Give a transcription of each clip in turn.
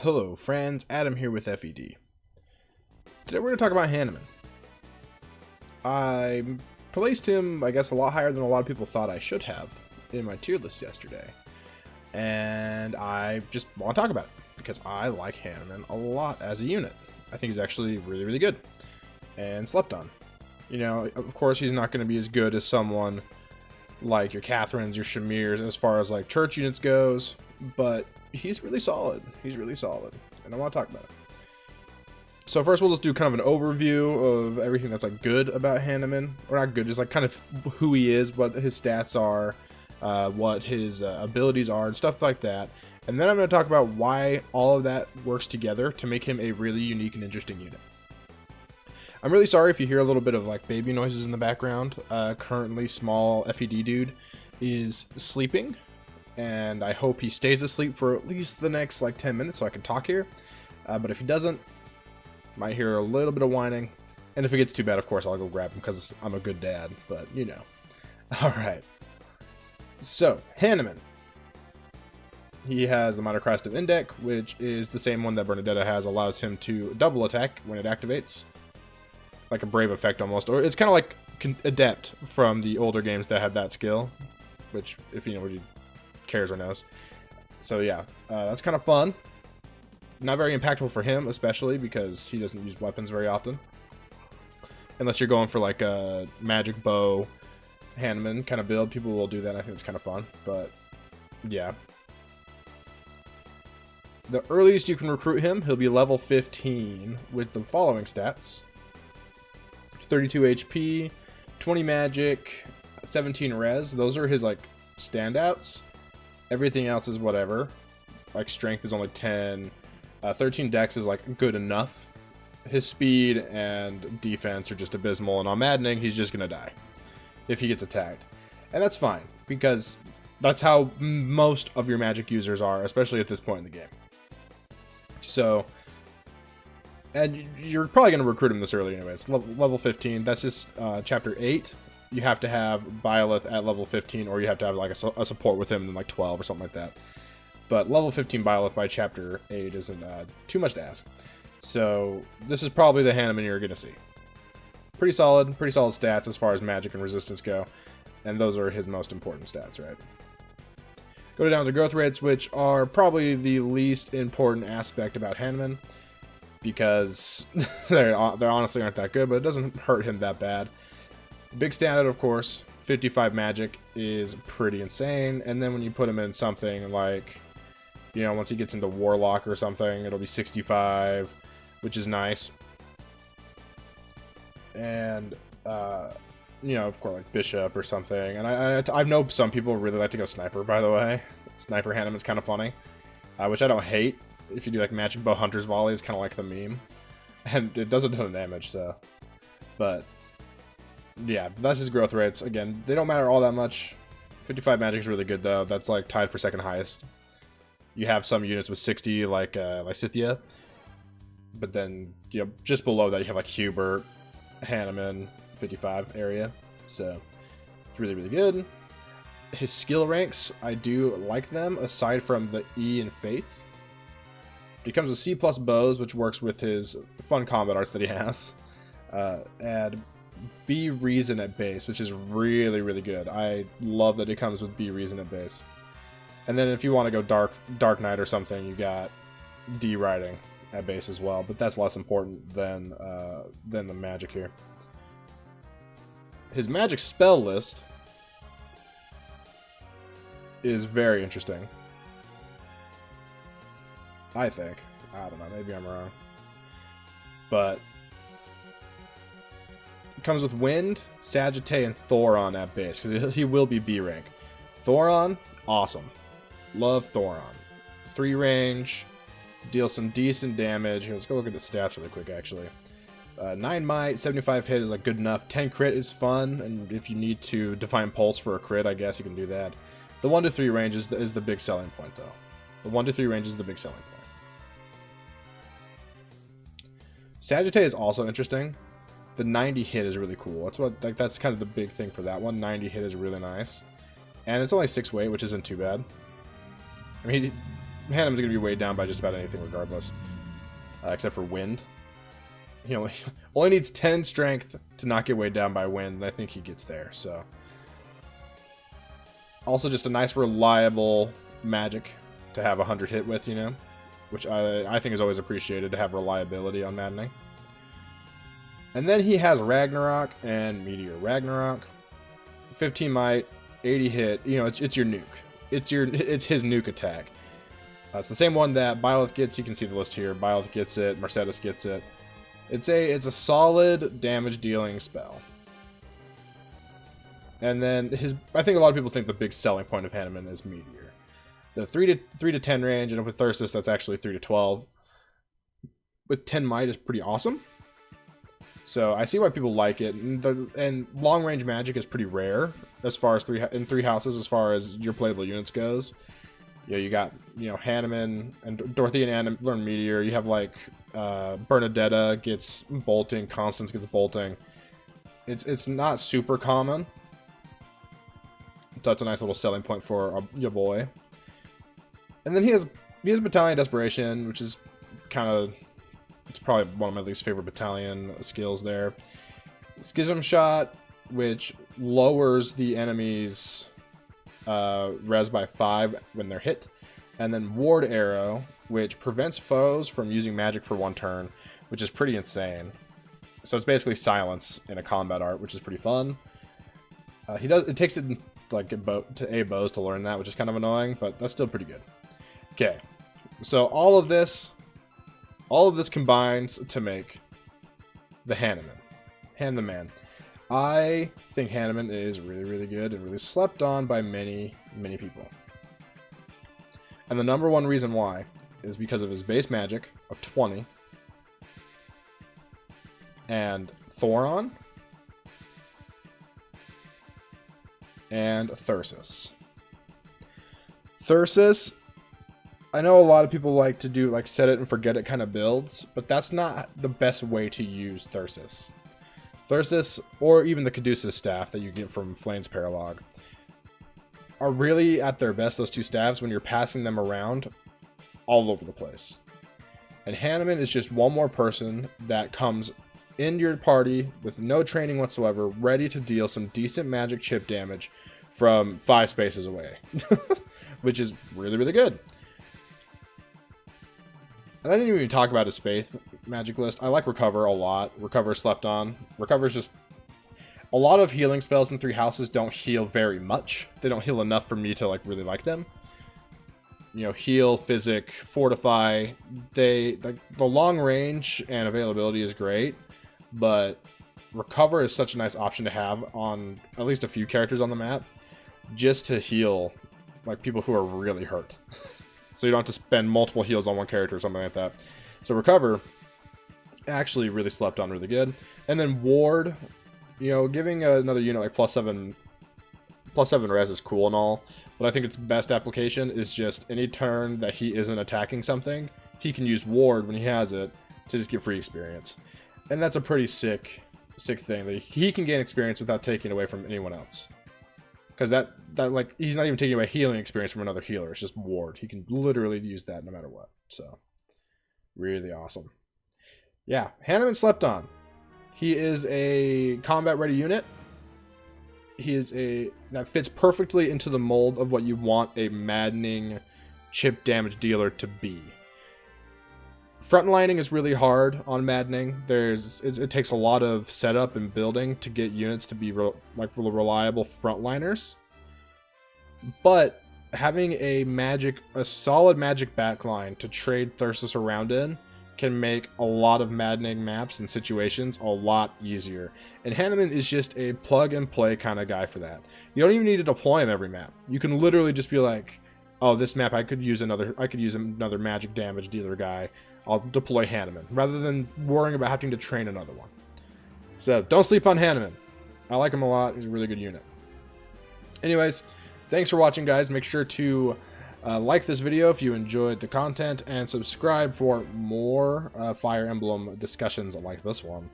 Hello friends, Adam here with FED. Today we're going to talk about Hanneman. I placed him, I guess, a lot higher than a lot of people thought I should have in my tier list yesterday. And I just want to talk about it because I like Hanneman a lot as a unit. I think he's actually really, really good and slept on. You know, of course he's not going to be as good as someone like your Catherines, your Shamirs, as far as like church units goes, but he's really solid. He's really solid, and I want to talk about it. So first we'll just do kind of an overview of everything that's like good about Hanneman, or not good, just like kind of who he is, what his stats are, what his abilities are, and stuff like that. And then I'm going to talk about why all of that works together to make him a really unique and interesting unit. I'm really sorry if you hear a little bit of like baby noises in the background. Currently, small FED dude is sleeping, and I hope he stays asleep for at least the next like 10 minutes so I can talk here. But if he doesn't, might hear a little bit of whining. And if it gets too bad, of course, I'll go grab him because I'm a good dad, but you know. Alright. So, Hanneman. He has the Minor Crest of Indec, which is the same one that Bernadetta has, allows him to double attack when it activates. Like a Brave effect almost. Or it's kind of like Adept from the older games that had that skill. Which, if you know what you cares or knows. So yeah, that's kind of fun. Not very impactful for him, especially because he doesn't use weapons very often. Unless you're going for like a magic bow Hanneman kind of build, people will do that. I think it's kind of fun, but yeah. The earliest you can recruit him, he'll be level 15 with the following stats: 32 HP, 20 magic, 17 res. Those are his like standouts. Everything else is whatever. Like strength is only 10. 13 dex is like good enough. His speed and defense are just abysmal, and on maddening, he's just gonna die if he gets attacked. And that's fine, because that's how most of your magic users are, especially at this point in the game. So, and you're probably gonna recruit him this early anyways. Level 15, that's just chapter 8. You have to have Byleth at level 15, or you have to have like a support with him in like 12 or something like that. But level 15 Byleth by chapter 8 isn't too much to ask. So this is probably the Hanneman you're gonna see. Pretty solid stats as far as magic and resistance go, and those are his most important stats, right? Go down to growth rates, which are probably the least important aspect about Hanneman, because they honestly aren't that good, but it doesn't hurt him that bad. Big standout, of course, 55 magic is pretty insane, and then when you put him in something like, you know, once he gets into Warlock or something, it'll be 65, which is nice. And, you know, of course, like Bishop or something, and I know some people really like to go Sniper, by the way. Sniper Hanneman's kind of funny, which I don't hate. If you do like Magic Bow Hunter's Volley, it's kind of like the meme, and it does a ton of damage, so, but yeah, that's his growth rates. Again, they don't matter all that much. 55 magic is really good, though. That's like tied for second highest. You have some units with 60, like Lysithia, but then, you know, just below that you have like Hubert, Hanneman, 55 area. So it's really, really good. His skill ranks, I do like them, aside from the E and Faith. He comes with C+ bows, which works with his fun combat arts that he has. Add B Reason at base, which is really, really good. I love that it comes with B Reason at base. And then if you want to go Dark Knight or something, you got D Riding at base as well, but that's less important than the magic here. His magic spell list is very interesting, I think. I don't know, maybe I'm wrong. But comes with Wind, Sagittae, and Thoron at base, because he will be B rank. Thoron, awesome. Love Thoron. 3 range, deals some decent damage. Here, let's go look at the stats really quick, actually. 9 might, 75 hit is like good enough. 10 crit is fun, and if you need to define pulse for a crit, I guess you can do that. The 1 to 3 range is the big selling point, though. The 1 to 3 range is the big selling point. Sagittae is also interesting. The 90 hit is really cool. That's kind of the big thing for that one. 90 hit is really nice. And it's only 6 weight, which isn't too bad. I mean, Hanneman's going to be weighed down by just about anything regardless, except for wind. He only needs 10 strength to not get weighed down by wind, and I think he gets there, so. Also just a nice reliable magic to have 100 hit with, you know, which I think is always appreciated, to have reliability on maddening. And then he has Ragnarok and Meteor. Ragnarok, 15 might, 80 hit, you know, it's your nuke. It's his nuke attack. It's the same one that Byleth gets. You can see the list here. Byleth gets it, Mercedes gets it. It's a solid damage dealing spell. And then I think a lot of people think the big selling point of Hanneman is Meteor. The 3 to 10 range, and with Thyrsus that's actually 3 to 12. With 10 might is pretty awesome. So I see why people like it, and long range magic is pretty rare as far as in 3 houses as far as your playable units goes. You know, you got, you know, Hanneman and Dorothy and Anna learn Meteor. You have like Bernadetta gets bolting, Constance gets bolting. It's not super common, so that's a nice little selling point for your boy. And then he has Battalion Desperation, which is kind of, it's probably one of my least favorite battalion skills there. Schism Shot, which lowers the enemy's res by 5 when they're hit. And then Ward Arrow, which prevents foes from using magic for 1 turn, which is pretty insane. So it's basically silence in a combat art, which is pretty fun. It takes it like to A bows to learn that, which is kind of annoying, but that's still pretty good. Okay, so all of this combines to make the Hanneman. Hann the man. I think Hanneman is really, really good and really slept on by many, many people. And the number one reason why is because of his base magic of 20 and Thoron and Thyrsus. Thyrsus, I know a lot of people like to do like set it and forget it kind of builds, but that's not the best way to use Thyrsus. Thyrsus, or even the Caduceus staff that you get from Flame's Paralog, are really at their best, those 2 staffs, when you're passing them around all over the place. And Hanneman is just one more person that comes in your party with no training whatsoever, ready to deal some decent magic chip damage from 5 spaces away. Which is really, really good. And I didn't even talk about his Faith magic list. I like Recover a lot. Recover slept on. Recover's just... A lot of healing spells in 3 houses don't heal very much. They don't heal enough for me to like really like them. You know, heal, physic, fortify. The long range and availability is great, but Recover is such a nice option to have on at least a few characters on the map, just to heal like people who are really hurt. So you don't have to spend multiple heals on one character or something like that. So Recover actually really slept on really good. And then Ward, you know, giving another unit like plus 7 res is cool and all, but I think its best application is just any turn that he isn't attacking something, he can use Ward when he has it to just get free experience. And that's a pretty sick thing, that he can gain experience without taking away from anyone else. Because that like, he's not even taking away healing experience from another healer. It's just Ward. He can literally use that no matter what. So, really awesome. Yeah, Hanneman slept on. He is a combat-ready unit. He is that fits perfectly into the mold of what you want a maddening chip damage dealer to be. Frontlining is really hard on maddening. It takes a lot of setup and building to get units to be reliable frontliners. But having a solid magic backline to trade Thyrsus around in can make a lot of maddening maps and situations a lot easier. And Hanneman is just a plug and play kind of guy for that. You don't even need to deploy him every map. You can literally just be like, oh, this map I could use another magic damage dealer guy. I'll deploy Hanneman, rather than worrying about having to train another one. So, don't sleep on Hanneman. I like him a lot. He's a really good unit. Anyways, thanks for watching, guys. Make sure to like this video if you enjoyed the content, and subscribe for more Fire Emblem discussions like this one.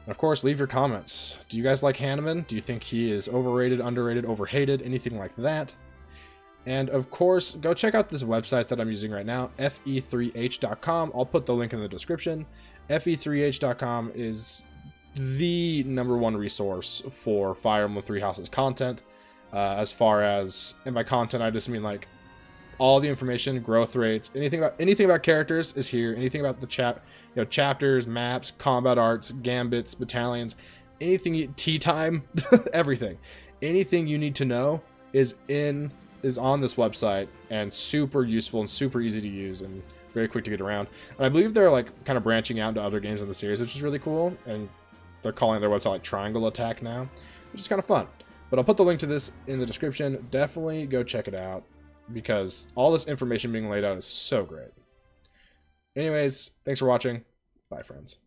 And of course, leave your comments. Do you guys like Hanneman? Do you think he is overrated, underrated, overhated, anything like that? And of course, go check out this website that I'm using right now, fe3h.com. I'll put the link in the description. fe3h.com is the #1 resource for Fire Emblem Three Houses content. As far as, and by content, I just mean like all the information, growth rates, anything about characters is here. Anything about the chapters, maps, combat arts, gambits, battalions, anything, tea time, everything. Anything you need to know is on this website, and super useful and super easy to use and very quick to get around. And I believe they're like kind of branching out into other games in the series, which is really cool. And they're calling their website like Triangle Attack now, which is kind of fun. But I'll put the link to this in the description. Definitely go check it out, because all this information being laid out is so great. Anyways, thanks for watching. Bye, friends.